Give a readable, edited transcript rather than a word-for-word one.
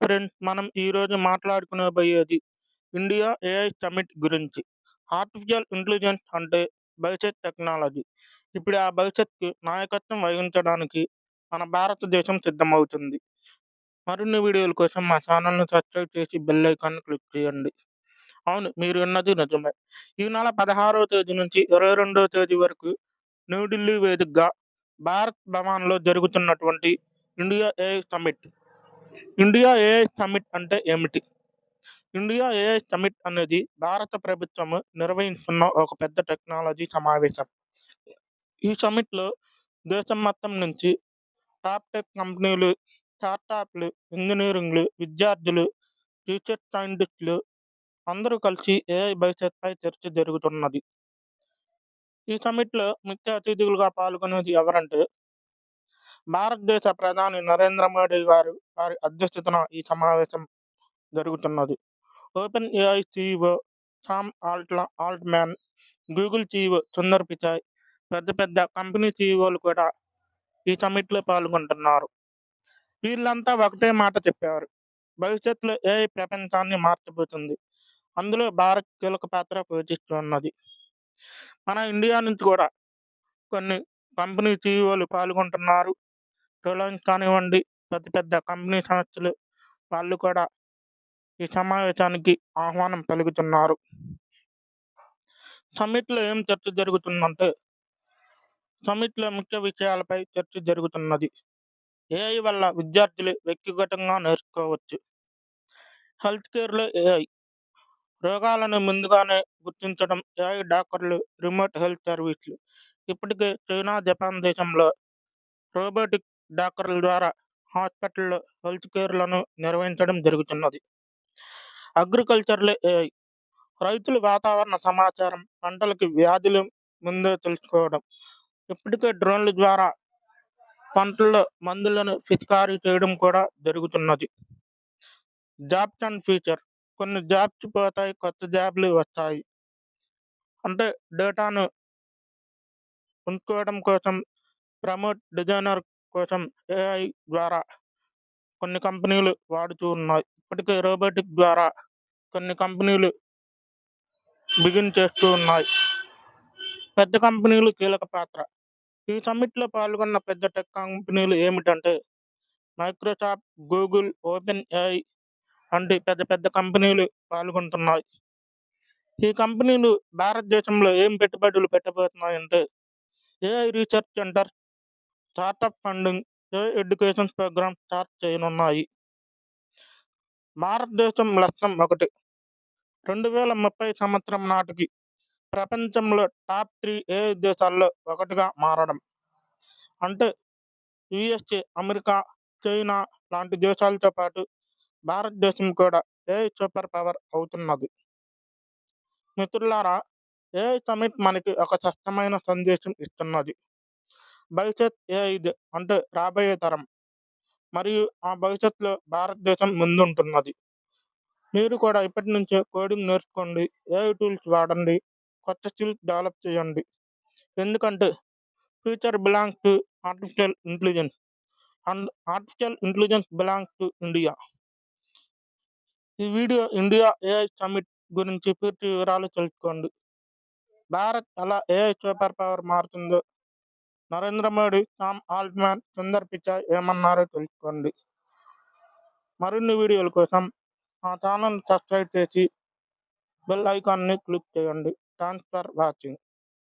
Friends, మనం ఈరోజు మాట్లాడుకునబోయేది India AI summit గురించి. ఆర్టిఫిషియల్ ఇంటెలిజెన్స్ అంటే భవిష్యత్ టెక్నాలజీ. ఇప్పుడు ఆ భవిష్యత్తుకి నాయకత్వం వహించడానికి మన భారతదేశం సిద్ధమవుతుంది. మరిన్ని వీడియోల కోసం మా ఛానల్‌ని సబ్స్క్రైబ్ చేసి బెల్ ఐకాన్‌ని క్లిక్ చేయండి. అవును, మీరు విన్నది నిజమే. ఈ నెల 16వ తేదీ నుంచి 22వ తేదీ వరకు న్యూఢిల్లీ వేదికగా భారత్ భవన్‌లో జరుగుతున్నటువంటి India AI summit. India AI summit అంటే ఏమిటి? ఇండియా ఏఐ సమిట్ అనేది భారత ప్రభుత్వము నిర్వహిస్తున్న ఒక పెద్ద టెక్నాలజీ సమావేశం. ఈ సమిట్‌లో దేశం మొత్తం నుంచి టాప్ టెక్ కంపెనీలు, స్టార్టప్‌లు, ఇంజినీరింగ్‌లు, విద్యార్థులు, రీసెర్చ్ సైంటిస్టులు అందరూ కలిసి ఏఐ భవిష్యత్తుపై చర్చ జరుగుతున్నది. ఈ సమిట్‌లో ముఖ్య అతిథులుగా పాల్గొనేది ఎవరంటే, భారతదేశ ప్రధాని నరేంద్ర మోడీ గారు వారి అధ్యక్షతన ఈ సమావేశం జరుగుతున్నది. Open AI CEO Sam Altman, Google CEO Sundar Pichai, పెద్ద పెద్ద కంపెనీ సీఈఓలు కూడా ఈ సమిట్‌లో పాల్గొంటున్నారు. వీళ్ళంతా ఒకటే మాట చెప్పారు. భవిష్యత్తులో ఏఐ ప్రపంచాన్ని మార్చబోతుంది. అందులో భారత్ కీలక పాత్ర పోషిస్తున్నది. మన ఇండియా నుంచి కూడా కొన్ని కంపెనీ సీఈఓలు పాల్గొంటున్నారు. రిలయన్స్ కానివ్వండి, పెద్ద పెద్ద కంపెనీ సంస్థలు వాళ్ళు కూడా ఈ సమావేశానికి ఆహ్వానం పలుకుతున్నారు. సమిట్‌లో ఏం చర్చ జరుగుతుందంటే, సమిట్‌లో ముఖ్య విషయాలపై చర్చ జరుగుతున్నది. ఏఐ వల్ల విద్యార్థులు వ్యక్తిగతంగా నేర్చుకోవచ్చు. హెల్త్ కేర్‌లో ఏఐ రోగాలను ముందుగానే గుర్తించడం, ఏఐ డాక్టర్లు, రిమోట్ హెల్త్ సర్వీసులు. ఇప్పటికే చైనా, జపాన్ దేశంలో రోబోటిక్ డాక్టర్ల ద్వారా హాస్పిటల్లో హెల్త్ కేర్లను నిర్వహించడం జరుగుతున్నది. అగ్రికల్చర్‌లో ఏఐ రైతులు వాతావరణ సమాచారం, పంటలకి వ్యాధులు ముందే తెలుసుకోవడం. ఇప్పటికే డ్రోన్ల ద్వారా పంటల్లో మందులను పిచికారీ చేయడం కూడా జరుగుతున్నది. జాబ్స్ అండ్ ఫ్యూచర్ కొన్ని జాబ్స్ పోతాయి, కొత్త జాబ్‌లు వస్తాయి. అంటే డేటాను ఉంచుకోవడం కోసం, ప్రమోట్ డిజైనర్ కోసం ఏఐ ద్వారా కొన్ని కంపెనీలు వాడుతూ ఉన్నాయి. ఇప్పటికే రోబోటిక్ ద్వారా కొన్ని కంపెనీలు బిగిన్ చేస్తూ ఉన్నాయి. పెద్ద కంపెనీలు కీలక పాత్ర. ఈ సమిట్‌లో పాల్గొన్న పెద్ద టెక్ కంపెనీలు ఏమిటంటే, మైక్రోసాఫ్ట్, గూగుల్, ఓపెన్ ఏఐ వంటి పెద్ద పెద్ద కంపెనీలు పాల్గొంటున్నాయి. ఈ కంపెనీలు భారతదేశంలో ఏం పెట్టుబడులు పెట్టబోతున్నాయంటే, AI research centres, startup funding, AI education programmes start చేయనున్నాయి. భారతదేశం లక్ష్యం ఒకటి, 2030 సంవత్సరం నాటికి ప్రపంచంలో టాప్ 3 ఏఐ దేశాల్లో ఒకటిగా మారడం. అంటే యూఎస్ఏ, అమెరికా, చైనా లాంటి దేశాలతో పాటు భారతదేశం కూడా ఏఐ సూపర్ పవర్ అవుతున్నది. మిత్రులారా, ఏఐ సమిట్ మనకి ఒక స్పష్టమైన సందేశం ఇస్తున్నది. భవిష్యత్ ఏఐదే, అంటే రాబోయే తరం. మరియు ఆ భవిష్యత్తులో భారతదేశం ముందుంటున్నది. మీరు కూడా ఇప్పటి నుంచే కోడింగ్ నేర్చుకోండి, ఏఐ టూల్స్ వాడండి, కొత్త స్కిల్స్ డెవలప్ చేయండి. ఎందుకంటే future belongs to artificial intelligence and artificial intelligence belongs to India. ఈ వీడియో ఇండియా ఏఐ సమిట్ గురించి పూర్తి వివరాలు తెలుసుకోండి. భారత్ ఎలా ఏఐ సూపర్ పవర్ మారుతుందో, నరేంద్ర మోడీ, సామ్ ఆల్ట్‌మ్యాన్, సుందర్ పిచాయ్ ఏమన్నారో తెలుసుకోండి. మరిన్ని వీడియోల కోసం మా ఛానల్‌ని సబ్స్క్రైబ్ చేసి బెల్ ఐకాన్ని క్లిక్ చేయండి. Thanks for watching.